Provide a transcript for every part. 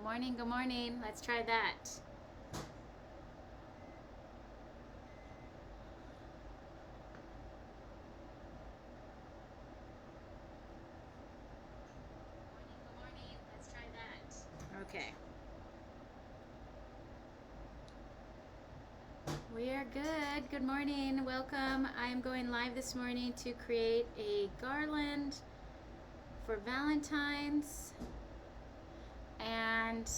morning, good morning. Let's try that. Good morning, let's try that. Okay. We are good. Good morning. Welcome. I am going live this morning to create a garland for Valentines. And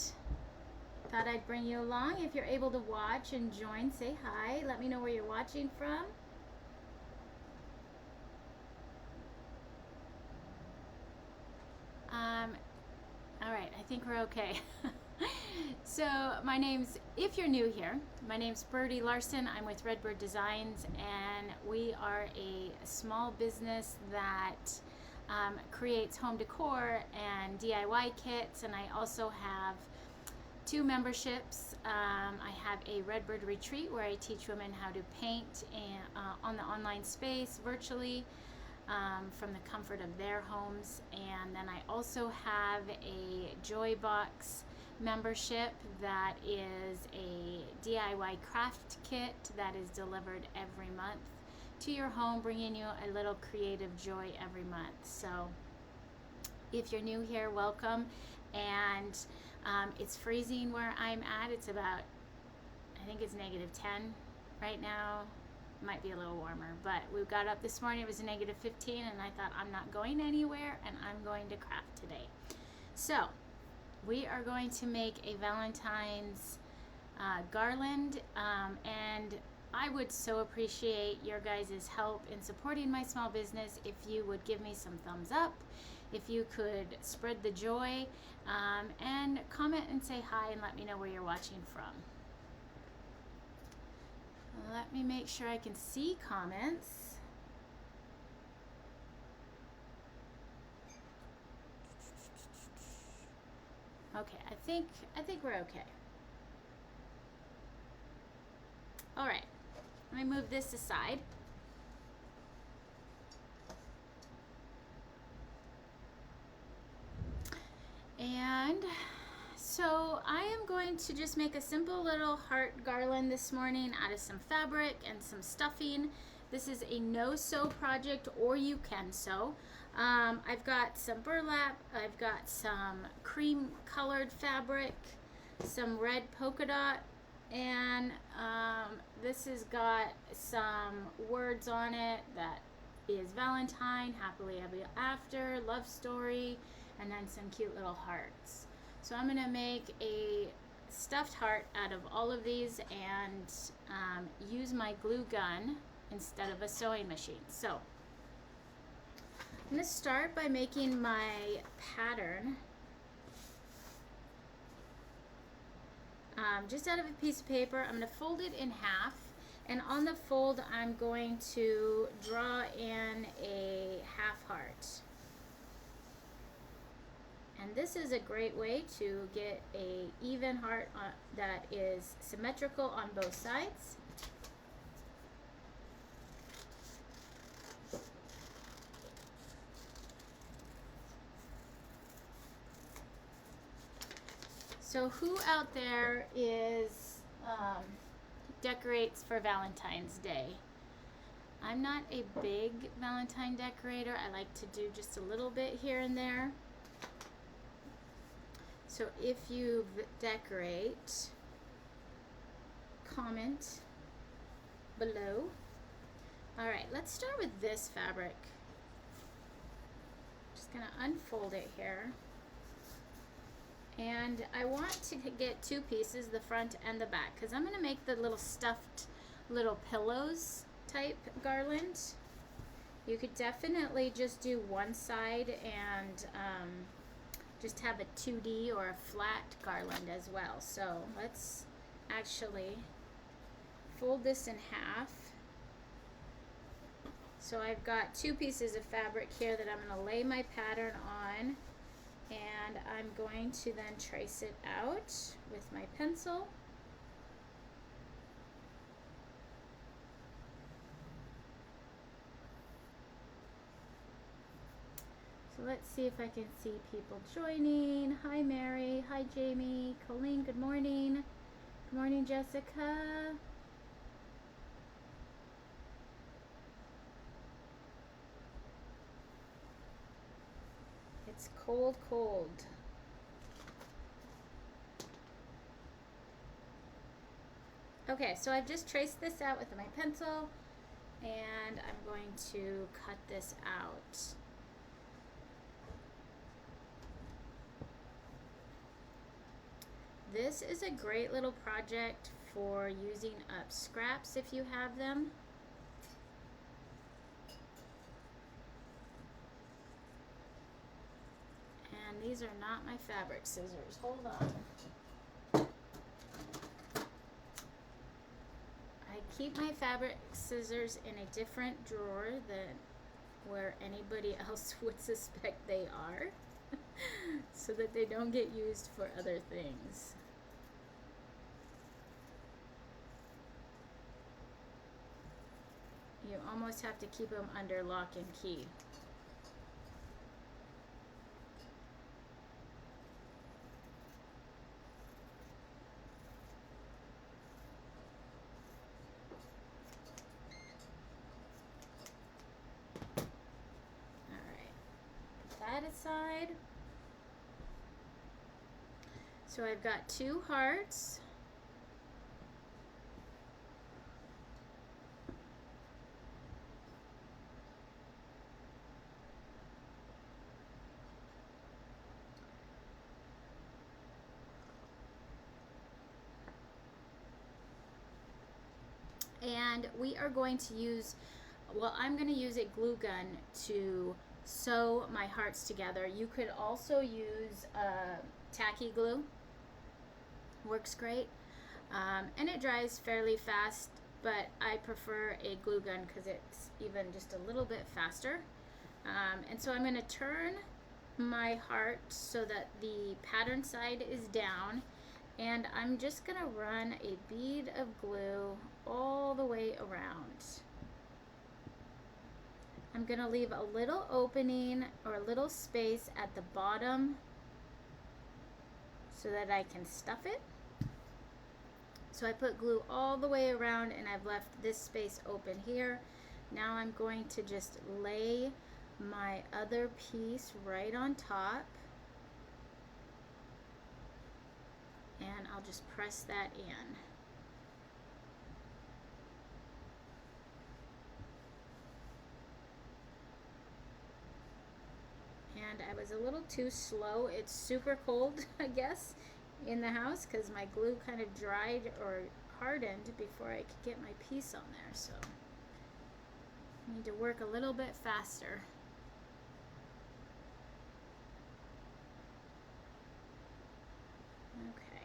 thought I'd bring you along. If you're able to watch and join, say hi. Let me know where you're watching from. All right, I think we're okay. So my name's, if you're new here, my name's Byrdie Larsen. I'm with Redbyrd Designs, and we are a small business that creates home decor and DIY kits, and I also have 2 memberships. I have a Redbyrd retreat where I teach women how to paint on the online space virtually from the comfort of their homes. And then I also have a Joy Box membership that is a DIY craft kit that is delivered every month to your home, bringing you a little creative joy every month. So if you're new here, welcome. And it's freezing where I'm at. It's about, I think it's -10 right now. Might be a little warmer, but we got up this morning, it was -15, and I thought, I'm not going anywhere and I'm going to craft today. So we are going to make a Valentine's garland, and I would so appreciate your guys' help in supporting my small business if you would give me some thumbs up, if you could spread the joy, and comment and say hi and let me know where you're watching from. Let me make sure I can see comments. Okay, I think we're okay. All right, let me move this aside. And so I am going to just make a simple little heart garland this morning out of some fabric and some stuffing. This is a no-sew project, or you can sew. I've got some burlap, I've got some cream colored fabric, some red polka dot, and this has got some words on it that is Valentine, happily ever after, love story, and then some cute little hearts. So I'm going to make a stuffed heart out of all of these and use my glue gun instead of a sewing machine. So I'm going to start by making my pattern just out of a piece of paper. I'm going to fold it in half, and on the fold I'm going to draw in a half heart. And this is a great way to get a even heart that is symmetrical on both sides. So who out there is decorates for Valentine's Day? I'm not a big Valentine decorator. I like to do just a little bit here and there. So if you decorate, comment below. All right, let's start with this fabric. Just gonna unfold it here. And I want to get 2 pieces, the front and the back, because I'm gonna make the little stuffed little pillows type garland. You could definitely just do one side and just have a 2D or a flat garland as well. So let's actually fold this in half. So I've got 2 pieces of fabric here that I'm going to lay my pattern on, and I'm going to then trace it out with my pencil. So let's see if I can see people joining. Hi Mary, hi Jamie, Colleen, good morning. Good morning Jessica. It's cold, cold. Okay, so I've just traced this out with my pencil and I'm going to cut this out. This is a great little project for using up scraps if you have them. And these are not my fabric scissors. Hold on. I keep my fabric scissors in a different drawer than where anybody else would suspect they are so that they don't get used for other things. You almost have to keep them under lock and key. Aside. So I've got 2 hearts. And we are going to use, well, I'm going to use a glue gun to sew my hearts together. You could also use tacky glue. Works great. And it dries fairly fast, but I prefer a glue gun because it's even just a little bit faster. And so I'm going to turn my heart so that the pattern side is down, and I'm just going to run a bead of glue all the way around. I'm going to leave a little opening or a little space at the bottom so that I can stuff it. So I put glue all the way around and I've left this space open here. Now I'm going to just lay my other piece right on top. And I'll just press that in. And I was a little too slow. It's super cold, I guess, in the house because my glue kind of dried or hardened before I could get my piece on there. So I need to work a little bit faster. Okay.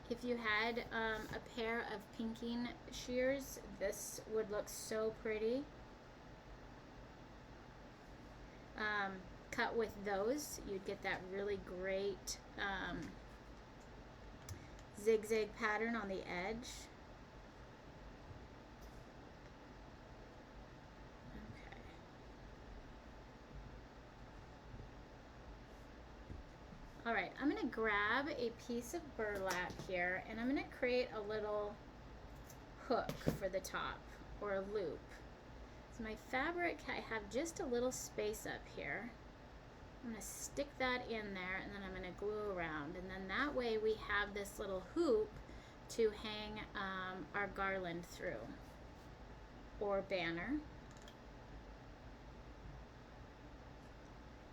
If you had a pair of pinking shears, this would look so pretty. Cut with those, you'd get that really great zigzag pattern on the edge. Okay. All right, I'm gonna grab a piece of burlap here and I'm gonna create a little hook for the top, or a loop. So my fabric, I have just a little space up here. I'm going to stick that in there and then I'm going to glue around, and then that way we have this little hoop to hang our garland through, or banner.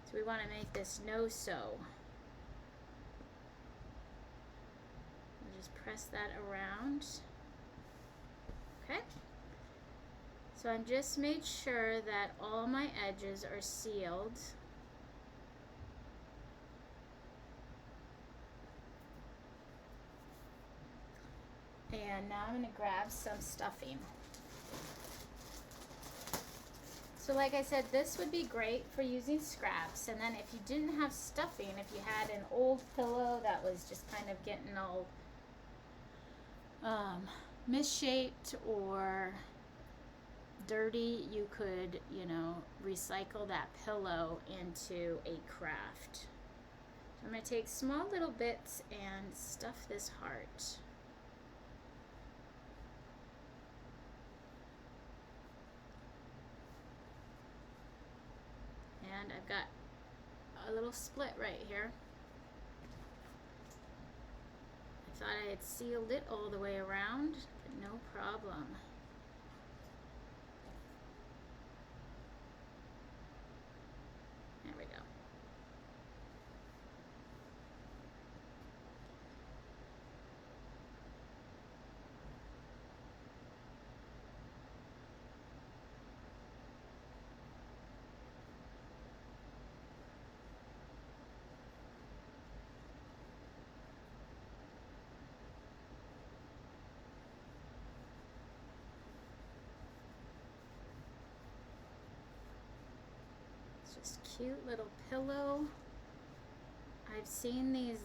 So we want to make this no-sew. Just press that around. Okay. So I've just made sure that all my edges are sealed. And now I'm going to grab some stuffing. So like I said, this would be great for using scraps. And then if you didn't have stuffing, if you had an old pillow that was just kind of getting all misshaped or dirty, you could, you know, recycle that pillow into a craft. So I'm going to take small little bits and stuff this heart. And I've got a little split right here. I thought I had sealed it all the way around, but no problem. There we go. Just cute little pillow. I've seen these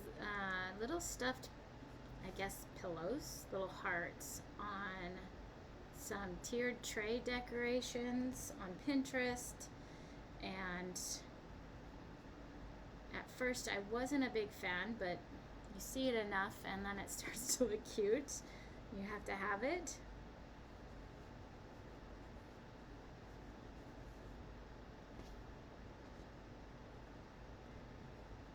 little stuffed, I guess, pillows, little hearts on some tiered tray decorations on Pinterest, and at first I wasn't a big fan, but you see it enough and then it starts to look cute. You have to have it.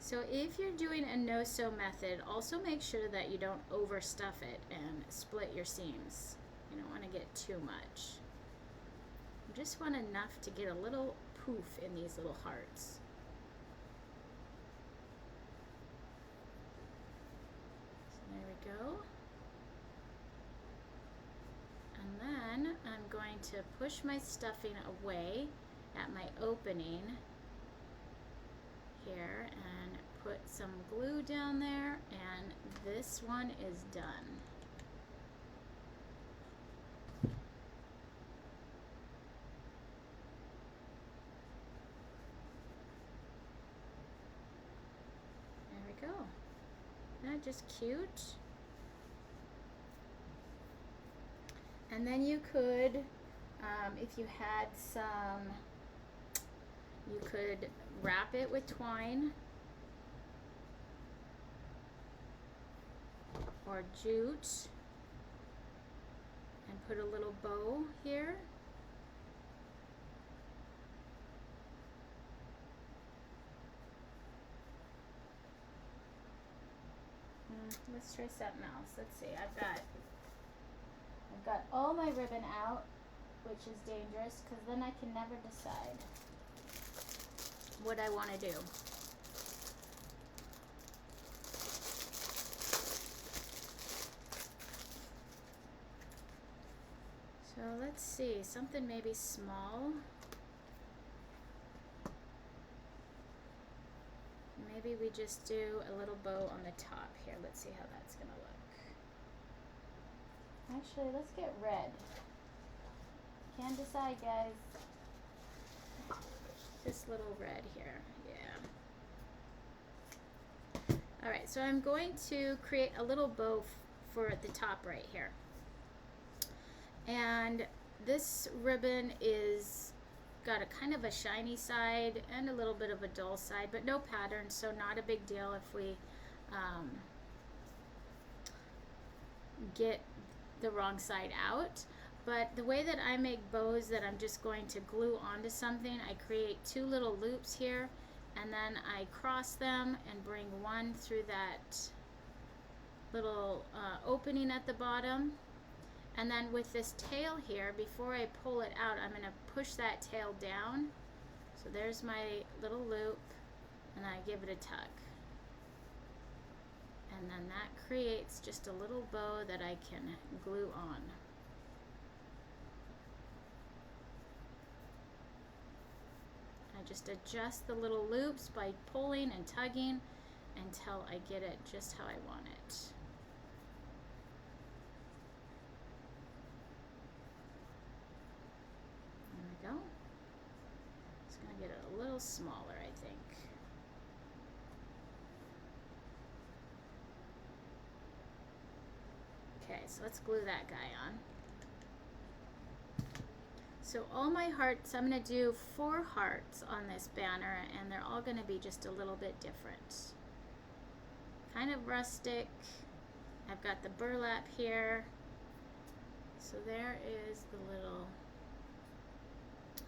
So if you're doing a no-sew method, also make sure that you don't overstuff it and split your seams. You don't want to get too much. You just want enough to get a little poof in these little hearts. So there we go. And then I'm going to push my stuffing away at my opening here and put some glue down there, and this one is done. There we go. Isn't that just cute? And then you could, if you had some, you could wrap it with twine or jute and put a little bow here. Let's try something else. Let's see. I've got all my ribbon out, which is dangerous because then I can never decide what I want to do. So let's see, something maybe small. Maybe we just do a little bow on the top here. Let's see how that's gonna look. Actually, let's get red. Can't decide, guys. This little red here, yeah. All right, so I'm going to create a little bow for the top right here. And this ribbon is got a kind of a shiny side and a little bit of a dull side, but no pattern, so not a big deal if we get the wrong side out. But the way that I make bows that I'm just going to glue onto something, I create two little loops here, and then I cross them and bring one through that little opening at the bottom. And then with this tail here, before I pull it out, I'm going to push that tail down. So there's my little loop, and I give it a tug. And then that creates just a little bow that I can glue on. I just adjust the little loops by pulling and tugging until I get it just how I want it. There we go. Just gonna get it a little smaller, I think. Okay, so let's glue that guy on. So all my hearts, I'm going to do 4 hearts on this banner, and they're all going to be just a little bit different. Kind of rustic. I've got the burlap here. So there is the little,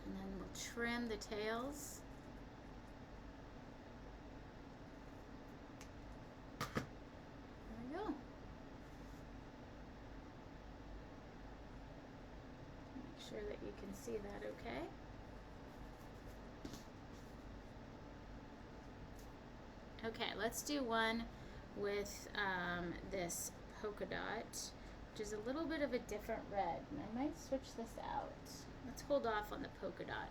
and then we'll trim the tails. There we go. Make sure that you can see that okay. Okay, let's do one with this polka dot, which is a little bit of a different red, and I might switch this out. Let's hold off on the polka dot.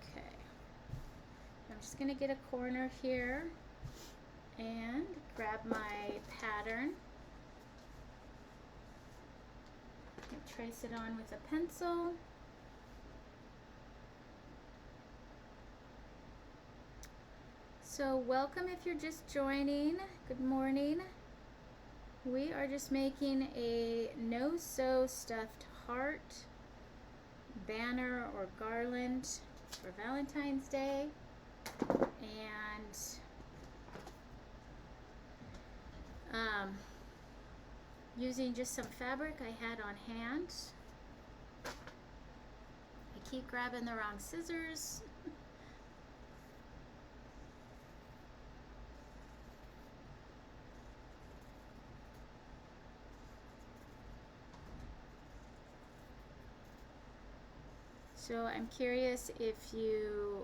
Okay, I'm just going to get a corner here and grab my pattern and trace it on with a pencil. So welcome if you're just joining. Good morning. We are just making a no-sew stuffed heart banner or garland for Valentine's Day, and using just some fabric I had on hand. I keep grabbing the wrong scissors. So I'm curious if you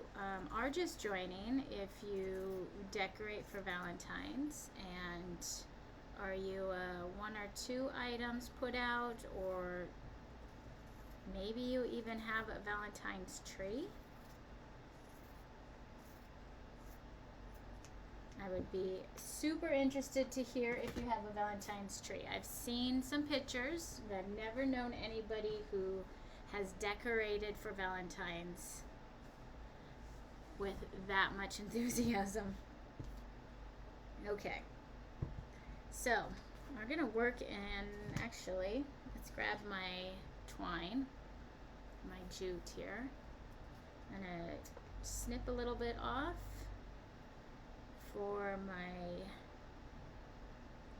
are just joining, if you decorate for Valentine's, and are you 1 or 2 items put out, or maybe you even have a Valentine's tree? I would be super interested to hear if you have a Valentine's tree. I've seen some pictures, but I've never known anybody who has decorated for Valentine's with that much enthusiasm. Okay, so we're gonna work in, actually, let's grab my twine, my jute here. I'm gonna snip a little bit off for my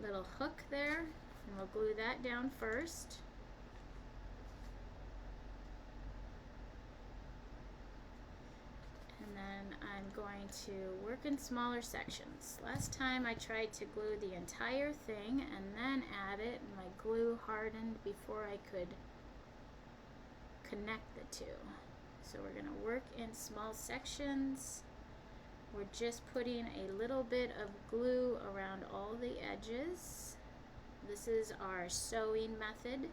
little hook there, and we'll glue that down first. And then I'm going to work in smaller sections. Last time I tried to glue the entire thing and then add it, and my glue hardened before I could connect the two. So we're going to work in small sections. We're just putting a little bit of glue around all the edges. This is our sewing method.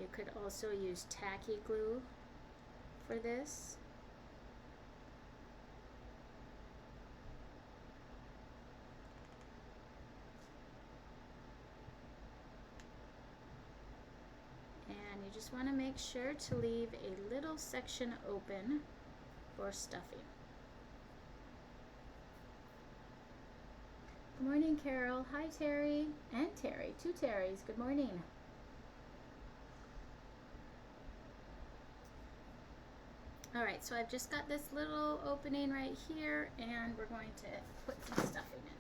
You could also use tacky glue for this. And you just want to make sure to leave a little section open for stuffing. Good morning, Carol. Hi, Terry. And Terry. 2 Terrys. Good morning. Alright, so I've just got this little opening right here, and we're going to put some stuffing in it.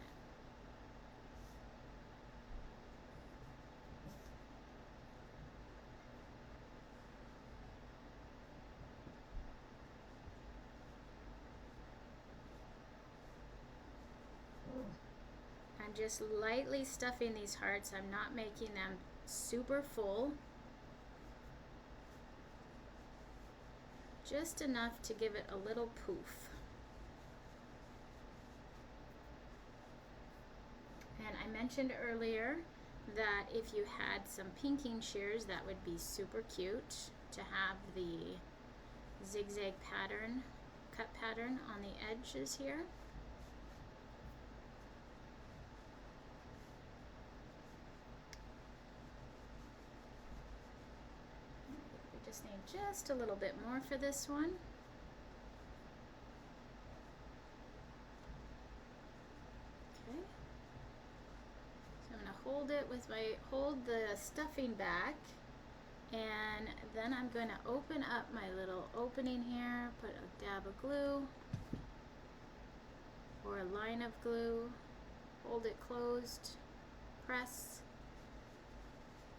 I'm just lightly stuffing these hearts. I'm not making them super full. Just enough to give it a little poof. And I mentioned earlier that if you had some pinking shears, that would be super cute to have the zigzag pattern, cut pattern on the edges here. just a little bit more for this one. Okay. So I'm going to hold it with hold the stuffing back, and then I'm going to open up my little opening here, put a dab of glue or a line of glue, hold it closed, press,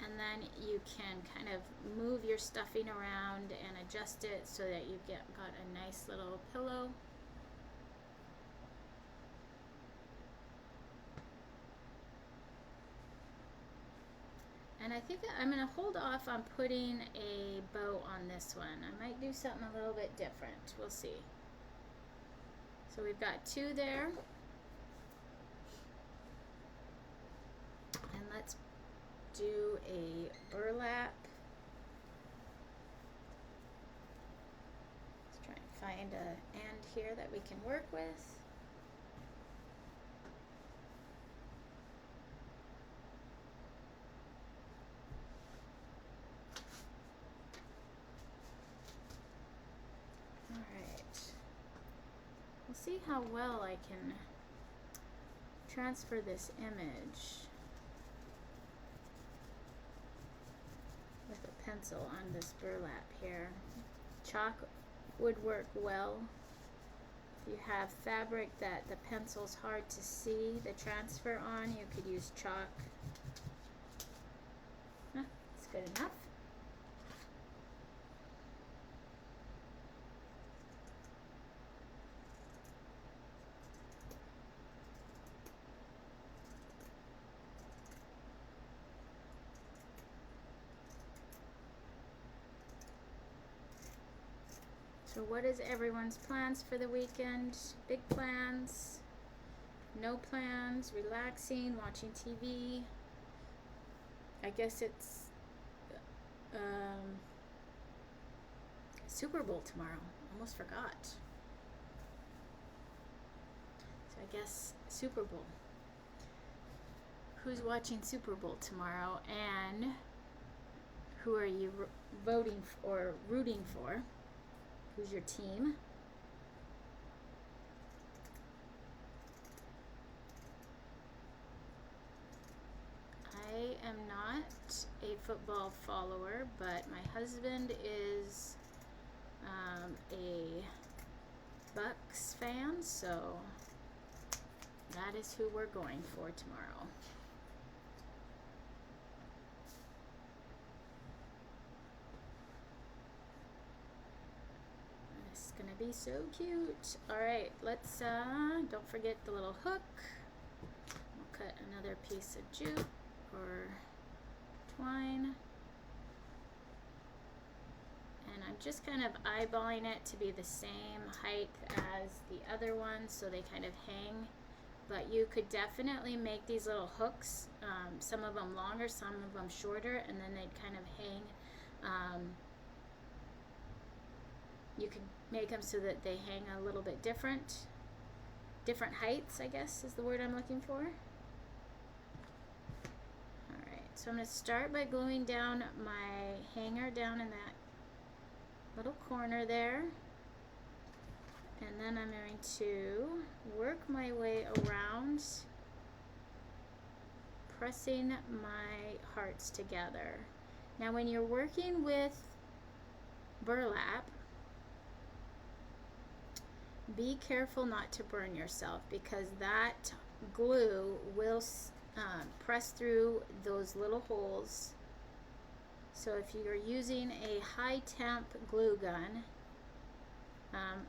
and then you can kind of move your stuffing around and adjust it so that you got a nice little pillow. And I think I'm going to hold off on putting a bow on this one. I might do something a little bit different. We'll see. So we've got 2 there. And let's do a burlap. Let's try and find an end here that we can work with. We'll see how well I can transfer this image with a pencil on this burlap here. Chalk would work well. If you have fabric that the pencil's hard to see the transfer on, you could use chalk. That's good enough. So what is everyone's plans for the weekend? Big plans? No plans? Relaxing? Watching TV? I guess it's Super Bowl tomorrow. Almost forgot. So I guess Super Bowl. Who's watching Super Bowl tomorrow, and who are you voting for or rooting for? Who's your team? I am not a football follower, but my husband is a Bucks fan, so that is who we're going for tomorrow. It's gonna be so cute. All right, let's don't forget the little hook. We'll cut another piece of jute or twine, and I'm just kind of eyeballing it to be the same height as the other ones so they kind of hang. But you could definitely make these little hooks, some of them longer, some of them shorter, and then they'd kind of hang. You could make them so that they hang a little bit different heights, I guess is the word I'm looking for. Alright, so I'm going to start by gluing down my hanger down in that little corner there. And then I'm going to work my way around, pressing my hearts together. Now when you're working with burlap, be careful not to burn yourself, because that glue will press through those little holes. So if you're using a high temp glue gun,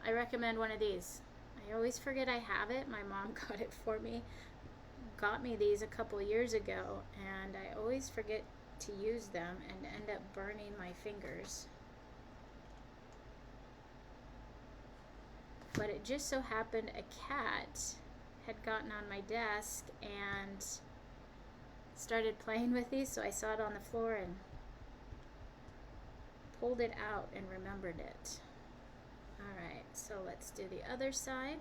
I recommend one of these. I always forget I have it. My mom got me these a couple years ago, and I always forget to use them and end up burning my fingers. But it just so happened a cat had gotten on my desk and started playing with these, so I saw it on the floor and pulled it out and remembered it. Alright, so let's do the other side.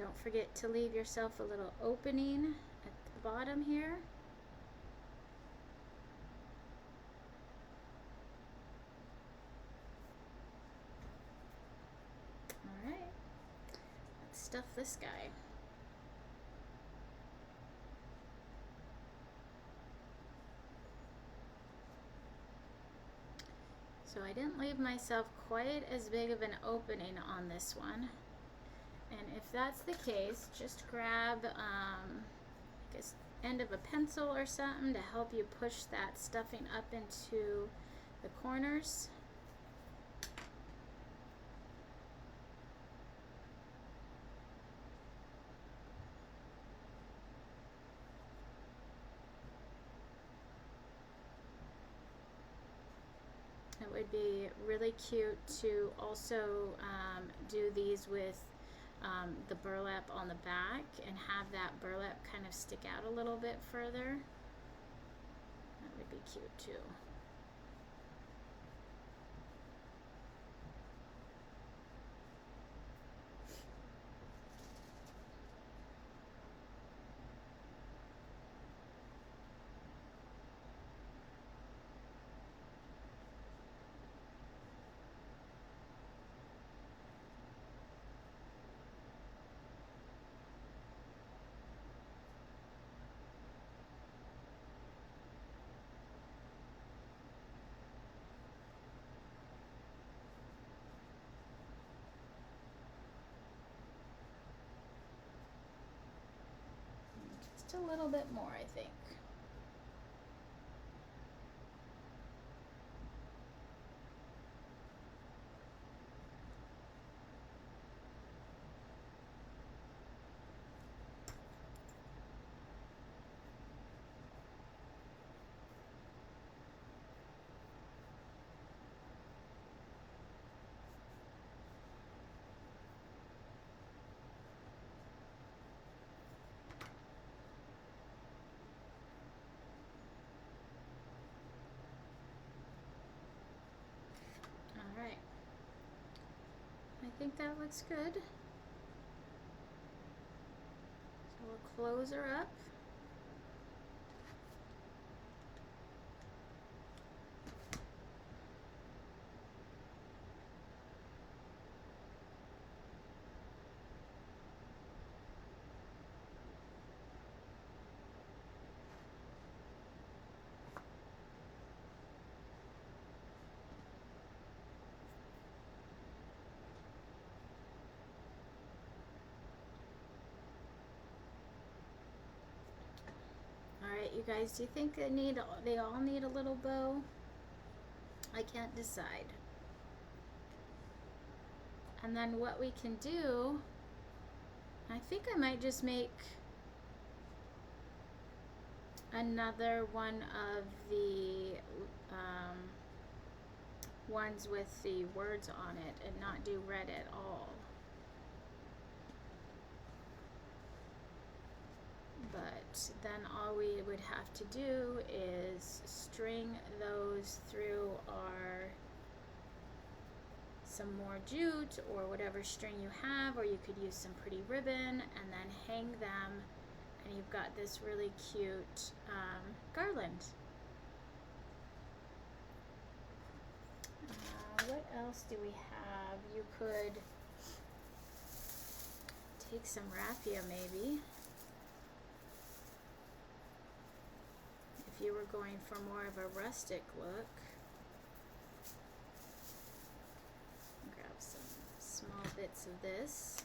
don't forget to leave yourself a little opening at the bottom here. All right, let's stuff this guy. So I didn't leave myself quite as big of an opening on this one. And if that's the case, just grab like a end of a pencil or something to help you push that stuffing up into the corners. It would be really cute to also do these with the burlap on the back and have that burlap kind of stick out a little bit further. That would be cute too. Just a little bit more, I think. Alright, I think that looks good. So we'll close her up. Alright, you guys, do you think they all need a little bow? I can't decide. And then what we can do, I think I might just make another one of the ones with the words on it and not do red at all. But then all we would have to do is string those through some more jute or whatever string you have, or you could use some pretty ribbon and then hang them, and you've got this really cute garland. What else do we have? You could take some raffia maybe. If you were going for more of a rustic look. Grab some small bits of this.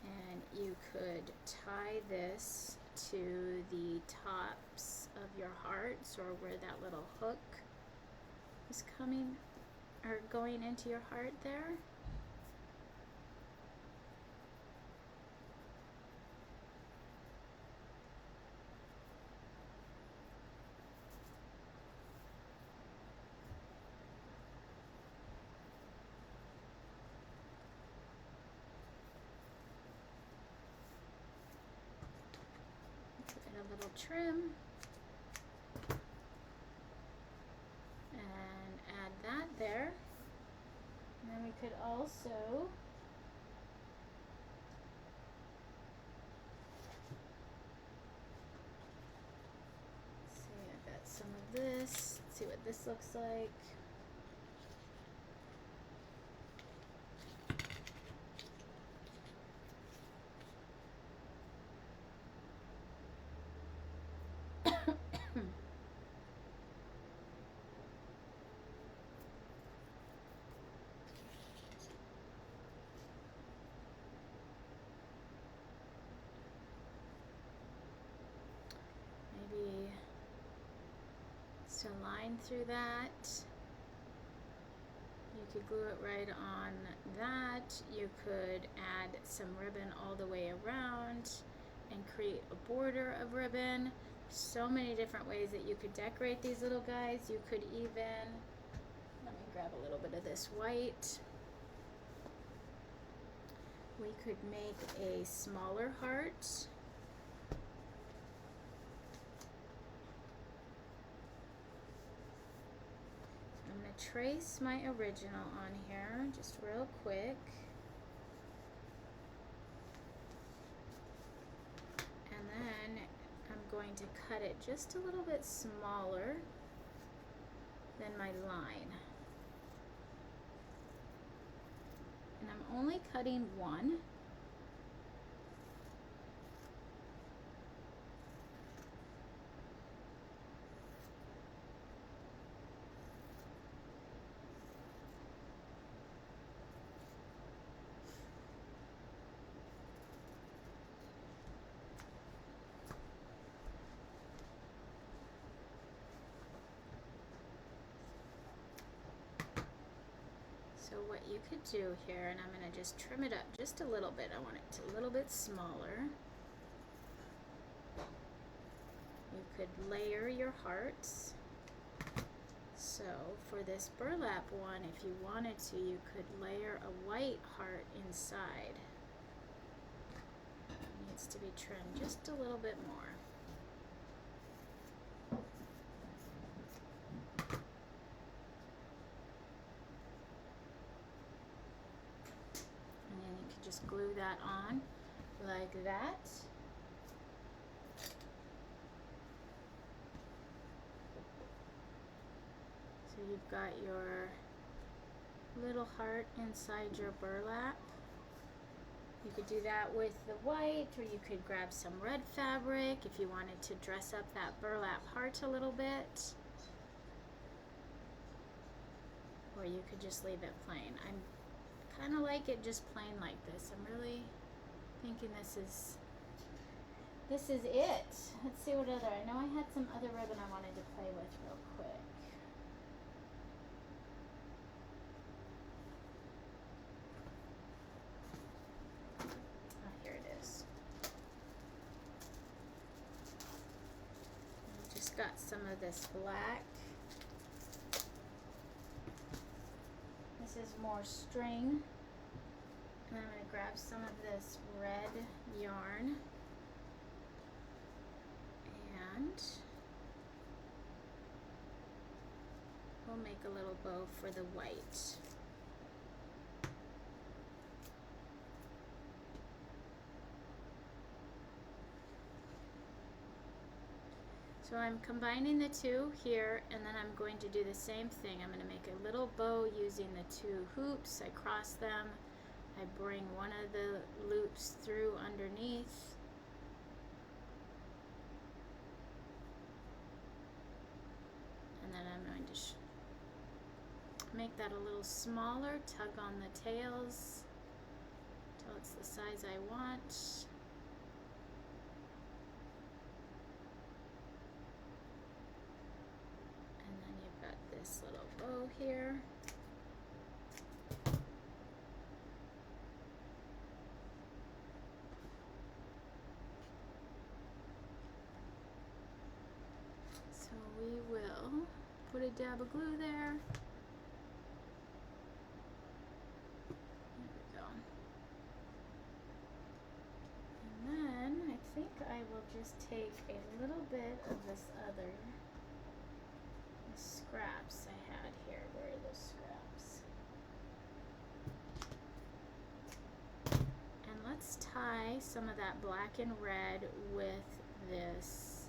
And you could tie this to the tops of your hearts, or where that little hook is coming or going into your heart there. Little trim and add that could also see, I've got some of this. Let's see what this looks like. Maybe just a line through that. You could glue it right on that. You could add some ribbon all the way around and create a border of ribbon. So many different ways that you could decorate these little guys. You could even, let me grab a little bit of this white. We could make a smaller heart. I'm going to trace my original on here just real quick. And then I'm going to cut it just a little bit smaller than my line. And I'm only cutting one. So what you could do here, and I'm going to just trim it up just a little bit. I want it a little bit smaller. You could layer your hearts. So for this burlap one, if you wanted to, you could layer a white heart inside. It needs to be trimmed just a little bit more. Just glue that on like that. So you've got your little heart inside your burlap. You could do that with the white, or you could grab some red fabric if you wanted to dress up that burlap heart a little bit. Or you could just leave it plain. I'm kind of like it just plain like this. I'm really thinking this is it. Let's see what other, I know I had some other ribbon I wanted to play with real quick. Oh, here it is. I just got some of this black. This is more string, and I'm going to grab some of this red yarn, and we'll make a little bow for the white. So I'm combining the two here, and then I'm going to do the same thing. I'm going to make a little bow using the two hoops. I cross them. I bring one of the loops through underneath. And then I'm going to make that a little smaller, tug on the tails till it's the size I want. This little bow here. So we will put a dab of glue there. There we go. And then I think I will just take a little bit of this other scraps I had here. Where are those scraps? let's tie some of that black and red with this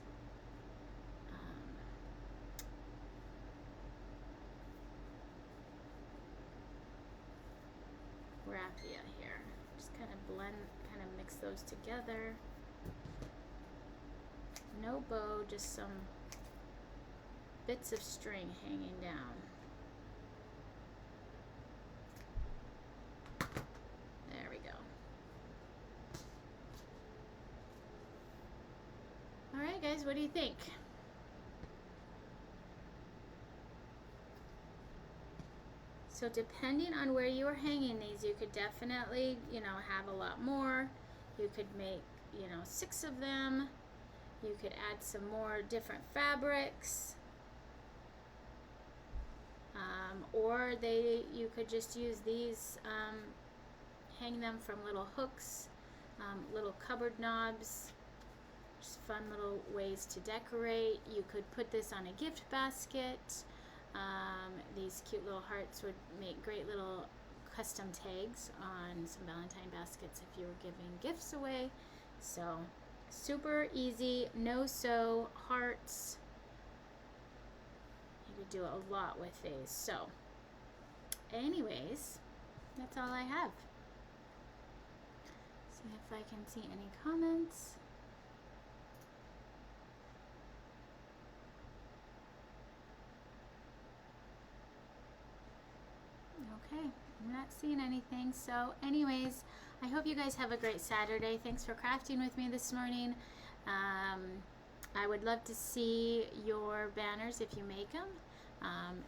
raffia here. Just kind of blend, kind of mix those together. No bow, just some bits of string hanging down. There we go. All right, guys, what do you think? So depending on where you are hanging these, you could definitely, you know, have a lot more. You could make, you know, 6 of them. You could add some more different fabrics. Or you could just use these, hang them from little hooks, little cupboard knobs. Just fun little ways to decorate. You could put this on a gift basket. These cute little hearts would make great little custom tags on some Valentine baskets if you were giving gifts away. So super easy, no sew hearts. You could do a lot with these. So anyways, that's all I have. See if I can see any comments. Okay, I'm not seeing anything. So anyways, I hope you guys have a great Saturday. Thanks for crafting with me this morning. I would love to see your banners if you make them.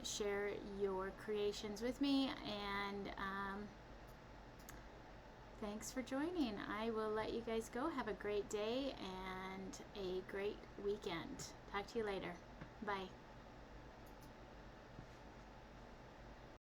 Share your creations with me, and thanks for joining. I will let you guys go. Have a great day and a great weekend. Talk to you later. Bye.